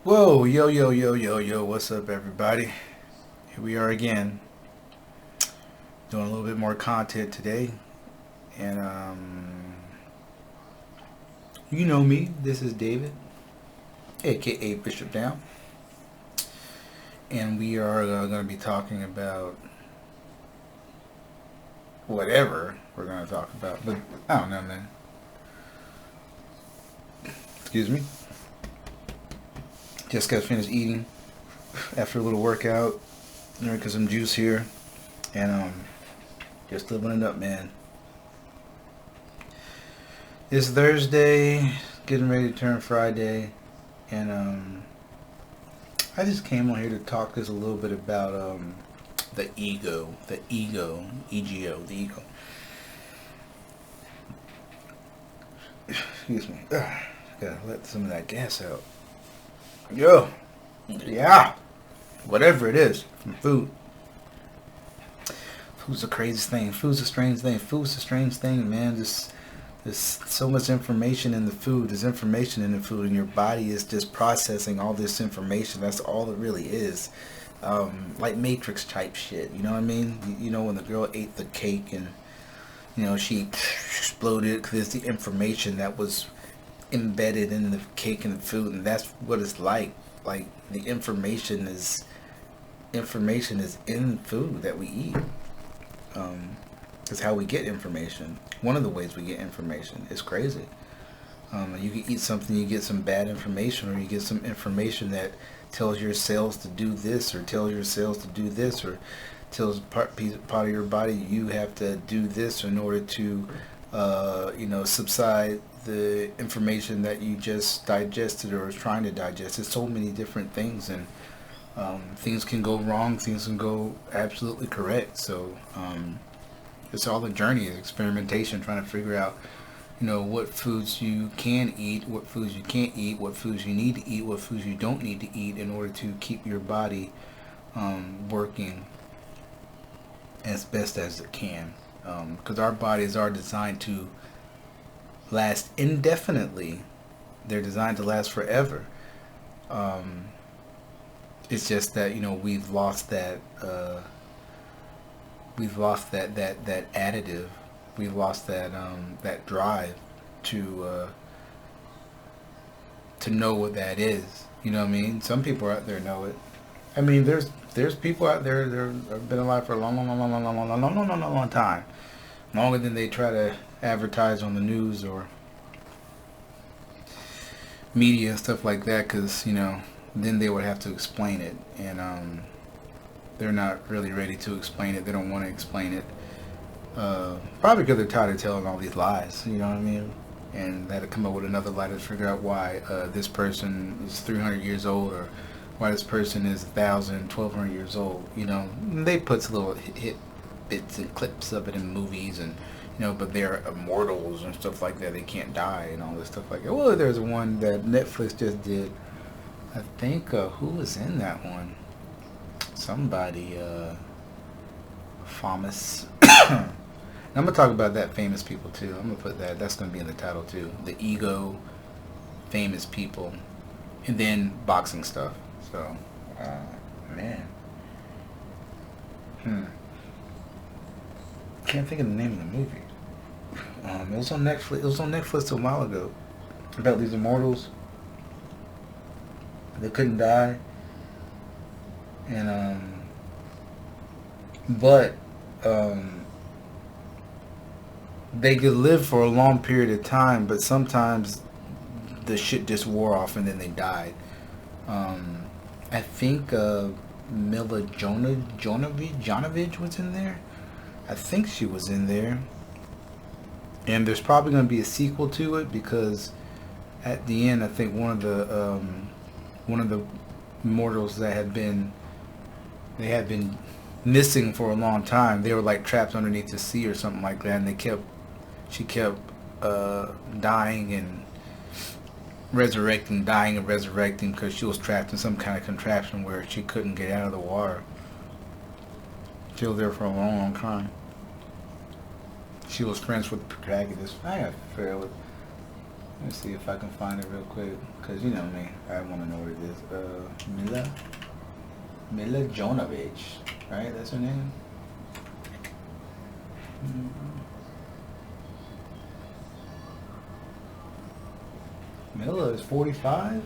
Whoa, yo, yo, yo, yo, yo, what's up, everybody? Here we are again, doing a little bit more content today. And, you know me, this is David, aka Bishop Down. And we are going to be talking about whatever we're going to talk about. But I don't know, man. Excuse me. Just got finished eating after a little workout. Drinking some juice here. And, just living it up, man. It's Thursday, getting ready to turn Friday, and I just came on here to talk just a little bit about the ego, EGO, the ego. Excuse me. Gotta let some of that gas out. Yo, yeah, whatever it is from food. Food's the craziest thing. Food's a strange thing. Food's a strange thing, man. Just there's so much information in the food. There's information in the food, and your body is just processing all this information. That's all it really is. Like Matrix type shit. You know what I mean? You know when the girl ate the cake and she exploded because it's the information that was embedded in the cake and the food, and that's what it's like. Like the information is in food that we eat. Is how we get information. One of the ways we get information is crazy. You can eat something, you get some bad information, or you get some information that tells your cells to do this, or tells your cells to do this, or tells part of your body you have to do this in order to, subside the information that you just digested or is trying to digest. There's so many different things, and things can go wrong, things can go absolutely correct. So it's all a journey, it's experimentation, trying to figure out, what foods you can eat, what foods you can't eat, what foods you need to eat, what foods you don't need to eat in order to keep your body working as best as it can. Because our bodies are designed to last indefinitely. They're designed to last forever. It's just that we've lost that that additive. We've lost that drive to know what that is. You know what I mean? Some people out there know it. I mean, there's people out there that have been alive for a long time, longer than they try to advertise on the news or media and stuff like that, because then they would have to explain it, and they're not really ready to explain it. They don't want to explain it, probably because they're tired of telling all these lies. You know what I mean? And they had to come up with another lie to figure out why this person is 300 years old, or why this person is 1,000, 1,200 years old. They put little hit bits and clips of it in movies, and but they're immortals and stuff like that. They can't die and all this stuff like that. Well, there's one that Netflix just did. I think who was in that one? Somebody famous. I'm gonna talk about that famous people too. I'm gonna put that's gonna be in the title too. The ego, famous people, and then boxing stuff. So, man, can't think of the name of the movie. It was on Netflix. It was on Netflix a while ago, about these immortals. They couldn't die, and but they could live for a long period of time. But sometimes the shit just wore off, and then they died. I think Mila Jovovich was in there. I think she was in there. And there's probably going to be a sequel to it, because at the end, I think one of the mortals that had been missing for a long time. They were like trapped underneath the sea or something like that, and she kept dying and resurrecting, because she was trapped in some kind of contraption where she couldn't get out of the water. She was there for a long time. She was friends with the protagonist. I got to figure out Let me see if I can find it real quick, because you know me, I want to know what it is. Mila Jovovich, right? That's her name? Mila is 45?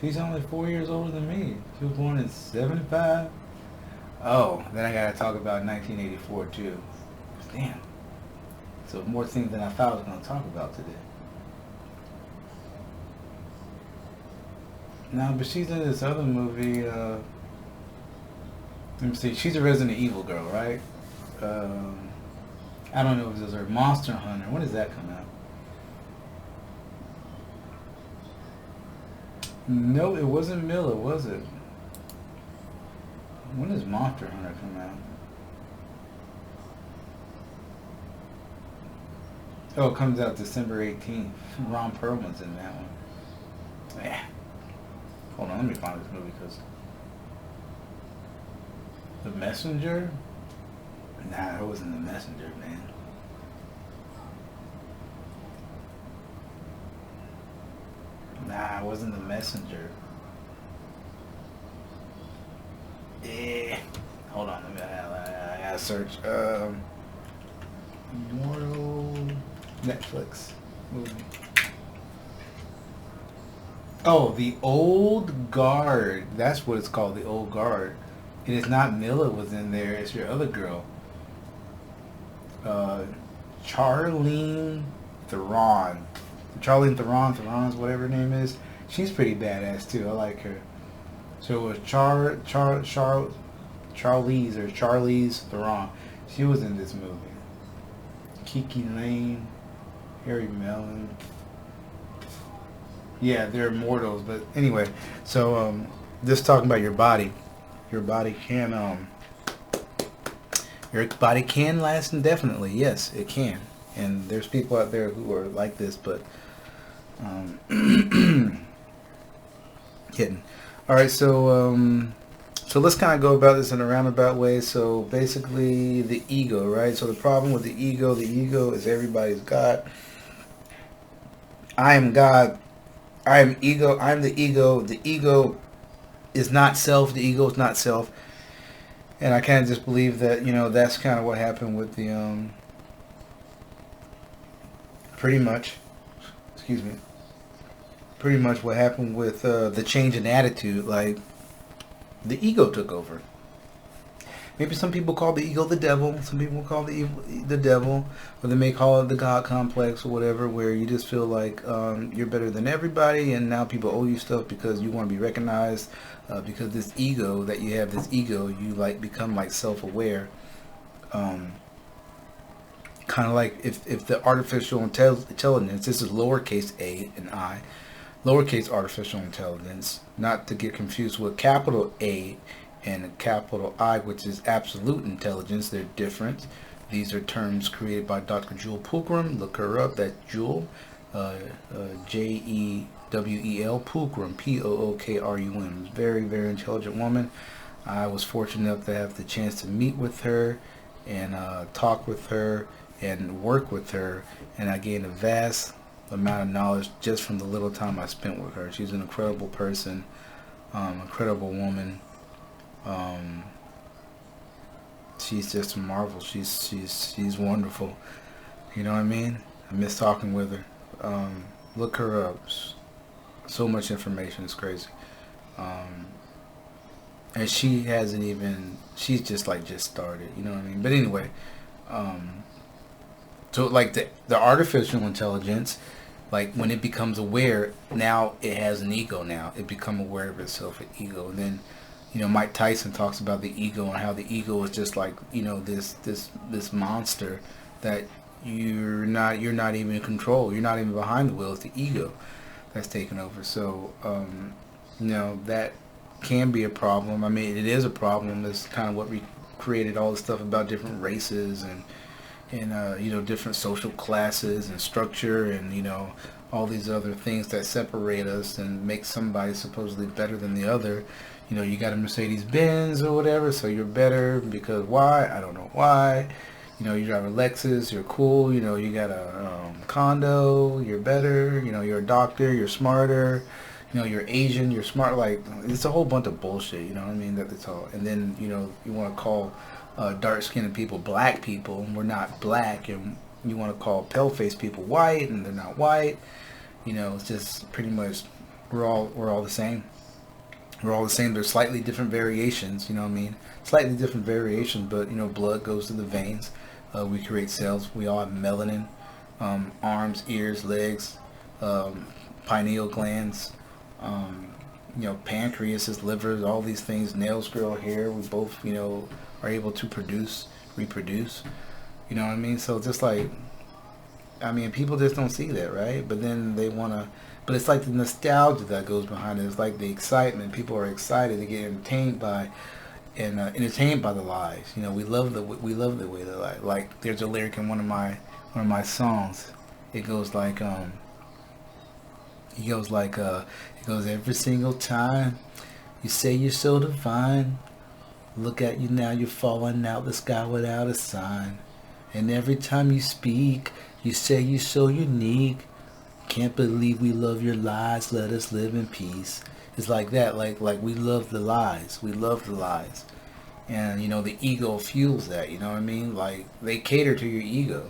She's only 4 years older than me. She was born in 75. Oh, then I gotta talk about 1984 too. Damn. So more things than I thought I was gonna talk about today. No, but she's in this other movie. Let me see. She's a Resident Evil girl, right? I don't know if this is her Monster Hunter. When does that come out? No, it wasn't Mila, was it? When does Monster Hunter come out? Oh, it comes out December 18th. Ron Perlman's in that one. Yeah. Hold on, let me find this movie, because The Messenger? Nah, it wasn't The Messenger, man. Nah, it wasn't The Messenger. Yeah. Hold on, I gotta search. Immortal Netflix movie. Oh, The Old Guard. That's what it's called, The Old Guard. It is not Mila was in there. It's your other girl. Charlene Theron. Charlene Theron. Theron's whatever her name is. She's pretty badass too. I like her. So it was Charlize Theron. She was in this movie. Kiki Lane, Harry Mellon. Yeah, they're immortals. But anyway, so just talking about your body. Your body can last indefinitely. Yes, it can. And there's people out there who are like this, but kidding. All right, so let's kind of go about this in a roundabout way. So basically, the ego, right? So the problem with the ego is everybody's God. I am God. I am ego. I'm the ego. The ego is not self. The ego is not self. And I kind of just believe that, you know, that's kind of what happened with the pretty much what happened with the change in attitude. Like, the ego took over. Maybe some people call the ego the devil. Some people call the devil, or they may call it the God complex or whatever, where you just feel like you're better than everybody, and now people owe you stuff because you want to be recognized. Because this ego that you have, you like become like self-aware. Kind of like if the artificial intelligence, this is lowercase a and I, lowercase artificial intelligence, not to get confused with capital A and capital I, which is absolute intelligence. They're different. These are terms created by Dr. Jewel Pookrum. Look her up. That's Jewel, Jewel Pookrum, Pookrum. Very, very intelligent woman. I was fortunate enough to have the chance to meet with her and talk with her and work with her, and I gained a vast amount of knowledge just from the little time I spent with her. She's an incredible person, incredible woman. She's just a marvel. She's wonderful. You know what I mean? I miss talking with her. Look her up. So much information. It's crazy. And she hasn't even. She's just started. You know what I mean? But anyway, so like the artificial intelligence, like when it becomes aware, now it has an ego. Now it become aware of itself, an ego. And then, you know, Mike Tyson talks about the ego and how the ego is just like, you know, this monster that you're not even in control. You're not even behind the wheel. It's the ego that's taken over. So, you know, that can be a problem. I mean, it is a problem. That's kind of what we created all the stuff about different races and you know, different social classes and structure and, you know, all these other things that separate us and make somebody supposedly better than the other. You know, you got a Mercedes Benz or whatever, so you're better because why? I don't know why. You know, you drive a Lexus, you're cool, you know, you got a condo, you're better, you know, you're a doctor, you're smarter, you know, you're Asian, you're smart. Like, it's a whole bunch of bullshit, you know what I mean, that it's all. And then, you know, you want to call dark-skinned people black people, and we're not black, and you want to call pale-faced people white, and they're not white. You know, it's just pretty much, we're all the same. We're all the same. There's slightly different variations, you know what I mean? Slightly different variations, but, you know, blood goes to the veins. We create cells. We all have melanin, arms, ears, legs, pineal glands, you know, pancreas, livers, all these things, nails grow, hair. We both, you know, are able to reproduce. You know what I mean? So just like, I mean, people just don't see that, right? But then they want to, but it's like the nostalgia that goes behind it. It's like the excitement. People are excited to get entertained by the lies. You know, we love the way they lie. Like, there's a lyric in one of my songs. It goes like it goes, every single time you say you're so divine, look at you now, you're falling out the sky without a sign. And every time you speak, you say you're so unique. Can't believe we love your lies, let us live in peace. It's like that, like we love the lies. We love the lies. And, you know, the ego fuels that, you know what I mean? Like, they cater to your ego.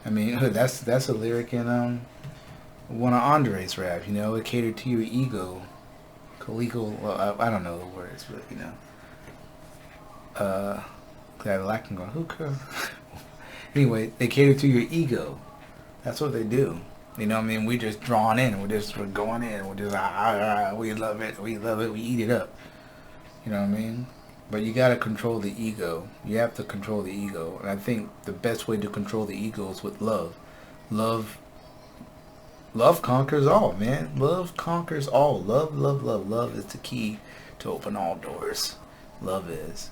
I mean, that's a lyric in one of Andre's rap, you know, it catered to your ego. Illegal, well, I don't know the words, but, you know. That lacking on hookah. Anyway, they cater to your ego. That's what they do. You know what I mean? We just drawn in. We're going in. We're just, we love it. We love it. We eat it up. You know what I mean? But you got to control the ego. You have to control the ego. And I think the best way to control the ego is with love. Love conquers all, man. Love conquers all. Love. Love is the key to open all doors. Love is.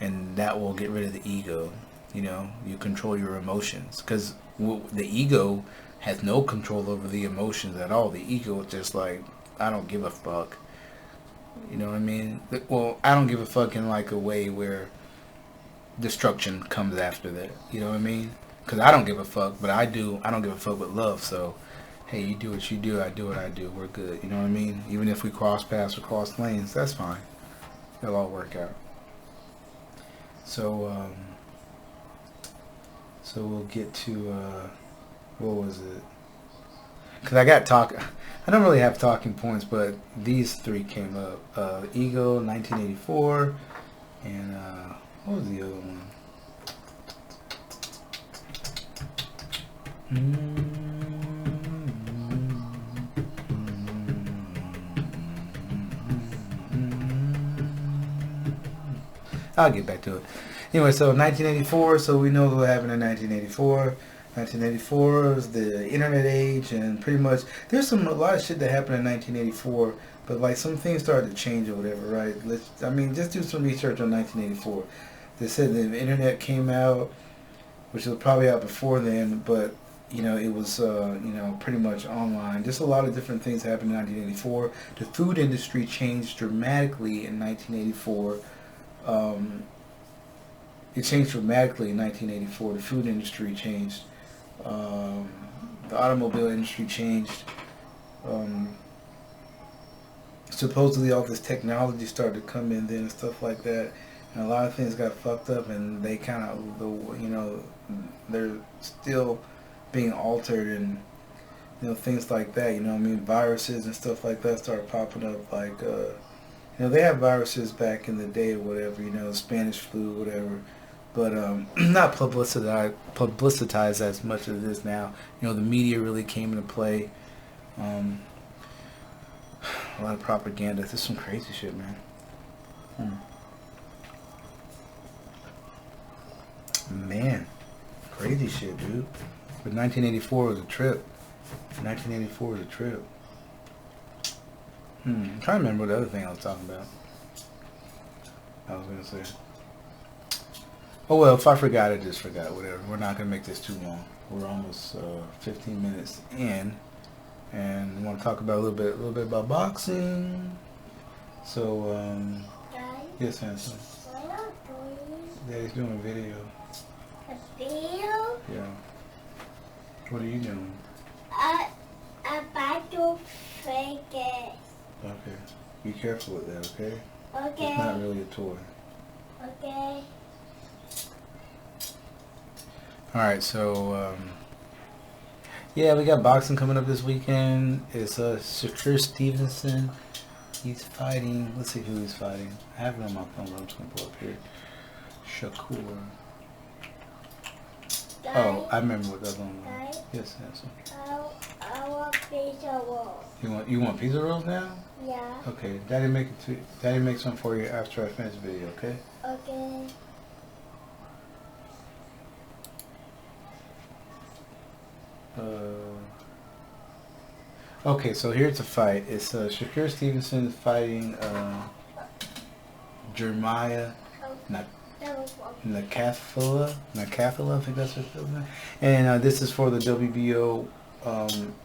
And that will get rid of the ego. You know, you control your emotions. Because the ego has no control over the emotions at all. The ego is just like, I don't give a fuck. You know what I mean? Well, I don't give a fuck in like a way where destruction comes after that. You know what I mean? Because I don't give a fuck, but I do. I don't give a fuck with love. So, hey, you do what you do. I do what I do. We're good. You know what I mean? Even if we cross paths or cross lanes, that's fine. It'll all work out. So, so we'll get to, what was it? Because I don't really have talking points, but these three came up. Ego, 1984, and what was the other one? I'll get back to it. Anyway, so 1984, so we know what happened in 1984. 1984 was the internet age, and pretty much there's a lot of shit that happened in 1984, but like some things started to change or whatever, right? Just do some research on 1984. They said the internet came out, which was probably out before then, but you know, it was you know, pretty much online. Just a lot of different things happened in 1984. The food industry changed dramatically in 1984. It changed dramatically in 1984. The food industry changed. The automobile industry changed. Supposedly all this technology started to come in then and stuff like that, and a lot of things got fucked up, and they kind of, you know, they're still being altered, and you know, things like that. You know what I mean? Viruses and stuff like that started popping up. Like you know, they had viruses back in the day or whatever. You know, Spanish flu, whatever. But not publicized as much as it is now. You know, the media really came into play. A lot of propaganda. This is some crazy shit, man. Man, crazy shit, dude. But 1984 was a trip. 1984 was a trip. I'm trying to remember what the other thing I was talking about. I was going to say. Oh well, if I forgot, I just forgot. Whatever. We're not gonna make this too long. We're almost 15 minutes in, and we want to talk about a little bit about boxing. So, Daddy? yes, Hanson. Why not boys? Daddy's doing a video. A video? Yeah. What are you doing? About to fake it. Okay. Be careful with that, okay? Okay. It's not really a toy. Okay. Alright, so, yeah, we got boxing coming up this weekend. It's Shakur Stevenson. He's fighting. Let's see who he's fighting. I have it on my phone, but I'm just going to pull up here. Shakur. Oh, I remember what that one was. Yes, handsome. I want pizza rolls. You want pizza rolls now? Yeah. Okay, Daddy make some for you after I finish the video, okay? Okay. Okay, so here's the fight. It's Shakur Stevenson fighting Jeremiah Nakathila, I think that's what it's name. And this is for the WBO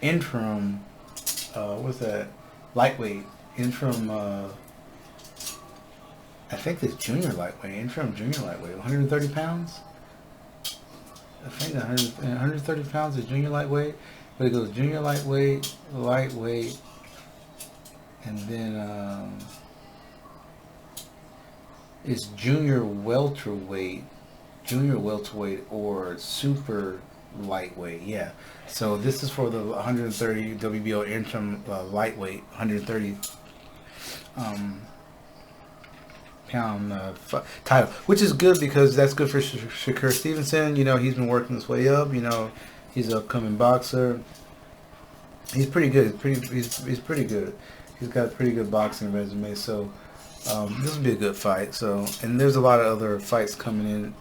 interim, what's that? Lightweight. Interim, I think it's junior lightweight. Interim junior lightweight. 130 pounds? I think 130 pounds is junior lightweight. But it goes junior lightweight, lightweight, and then it's junior welterweight, or super lightweight. Yeah. So this is for the 130 WBO interim lightweight, 130 pound title, which is good because that's good for Shakur Stevenson. You know, he's been working his way up. You know, he's an upcoming boxer. He's pretty good. He's pretty good. He's got a pretty good boxing resume. So this will be a good fight. So, and there's a lot of other fights coming in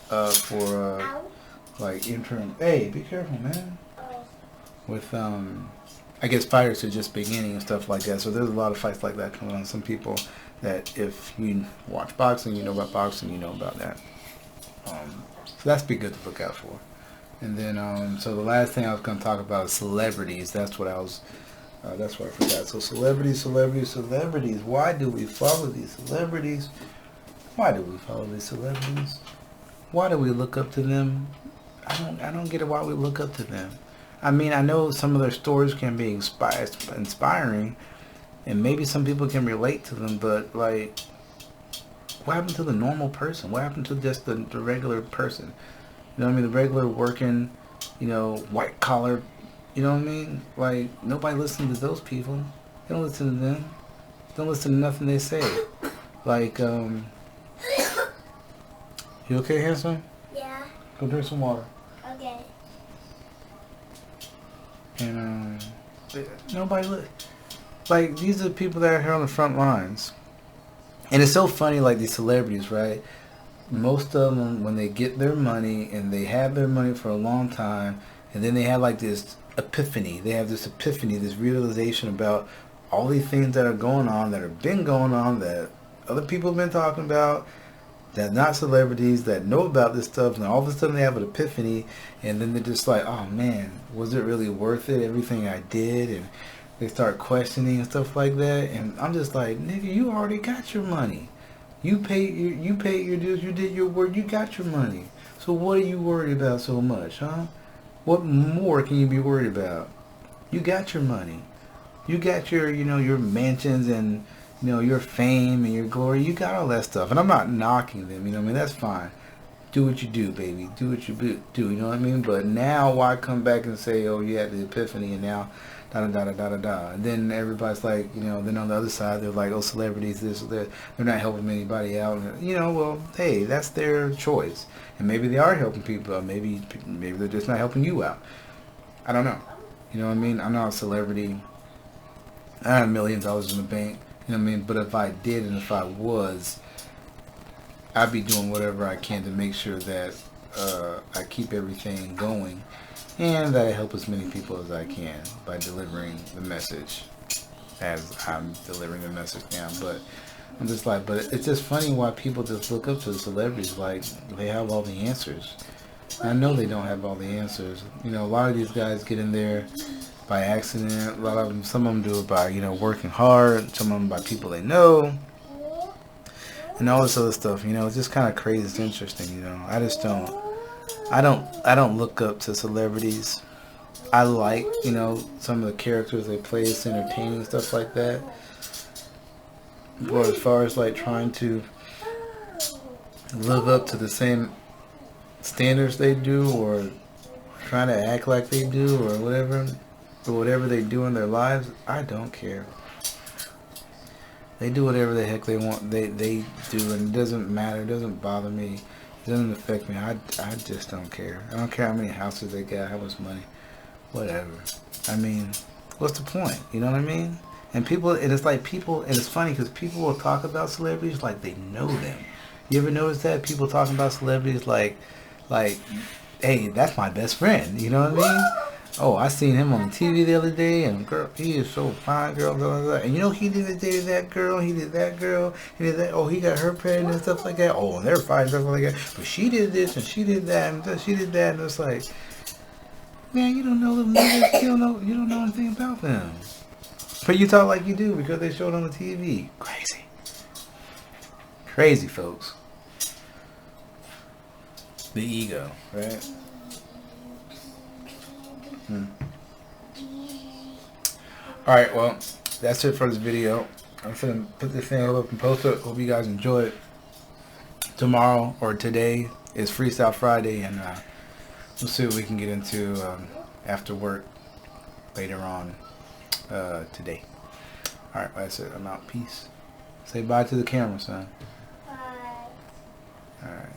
for like interim. Hey, be careful, man. With I guess fighters are just beginning and stuff like that. So there's a lot of fights like that coming on. Some people that if you watch boxing, you know about boxing, you know about that. So that's be good to look out for. And then, so the last thing I was going to talk about is celebrities. That's what I forgot. So celebrities. Why do we follow these celebrities? Why do we look up to them? I don't get it why we look up to them. I mean, I know some of their stories can be inspiring, and maybe some people can relate to them, but like, what happened to the normal person? What happened to just the regular person? You know what I mean? The regular working, you know, white collar, you know what I mean? Like, nobody listens to those people. They don't listen to them. Don't listen to nothing they say. Like, you okay, handsome? Yeah. Go drink some water. Okay. And, nobody like, these are the people that are here on the front lines. And it's so funny, like, these celebrities, right? Most of them, when they get their money, and they have their money for a long time, and then they have like this epiphany. They have this epiphany, this realization about all these things that are going on, that have been going on, that other people have been talking about, that are not celebrities, that know about this stuff, and all of a sudden they have an epiphany, and then they're just like, oh man, was it really worth it, everything I did? And they start questioning and stuff like that, and I'm just like, nigga, you already got your money. You paid your dues, you did your work, you got your money. So what are you worried about so much, huh? What more can you be worried about? You got your money. You got your, you know, your mansions and, you know, your fame and your glory. You got all that stuff. And I'm not knocking them, you know what I mean? That's fine. Do what you do, baby. Do what you do, you know what I mean? But now why come back and say, oh, you had the epiphany and now da-da-da-da-da-da-da. And then everybody's like, you know, then on the other side, they're like, oh, celebrities, this or that. They're not helping anybody out. And, you know, well, hey, that's their choice. And maybe they are helping people out. Maybe they're just not helping you out. I don't know. You know what I mean? I'm not a celebrity. I have $1 million in the bank. You know what I mean? But if I did and if I was, I'd be doing whatever I can to make sure that I keep everything going. And that I help as many people as I can by delivering the message as I'm delivering the message now. But I'm just like, but it's just funny why people just look up to the celebrities like they have all the answers. I know they don't have all the answers. You know, a lot of these guys get in there by accident. A lot of them, some of them do it by, you know, working hard. Some of them by people they know. And all this other stuff, you know, it's just kind of crazy. It's interesting, you know. I just don't I don't look up to celebrities. I like, you know, some of the characters they play. It's entertaining, stuff like that. But as far as like trying to live up to the same standards they do, or trying to act like they do, or whatever they do in their lives, I don't care. They do whatever the heck they want. They do, and it doesn't matter. It doesn't bother me. It doesn't affect me. I just don't care. I don't care how many houses they got, how much money, whatever. I mean, what's the point? You know what I mean? And people, and it's like people, and it's funny because people will talk about celebrities like they know them. You ever notice that? People talking about celebrities like, hey, that's my best friend. You know what I mean? Oh, I seen him on the TV the other day, and girl, he is so fine, girl, blah, blah, blah. And you know, he did that girl, he did that girl, he did that. Oh, he got her pregnant and stuff like that. Oh, and they're fine, stuff like that. But she did this and she did that and she did that, and it's like, man, you don't know them niggas. You don't know anything about them. But you talk like you do because they showed on the TV. Crazy, crazy, folks. The ego, right? Alright, well, that's it for this video. I'm gonna put this thing up and post it. Hope you guys enjoy it. Tomorrow or today is Freestyle Friday, and we'll see what we can get into after work later on today. Alright, well, that's it. I'm out. Peace. Say bye to the camera, son. Bye. Alright.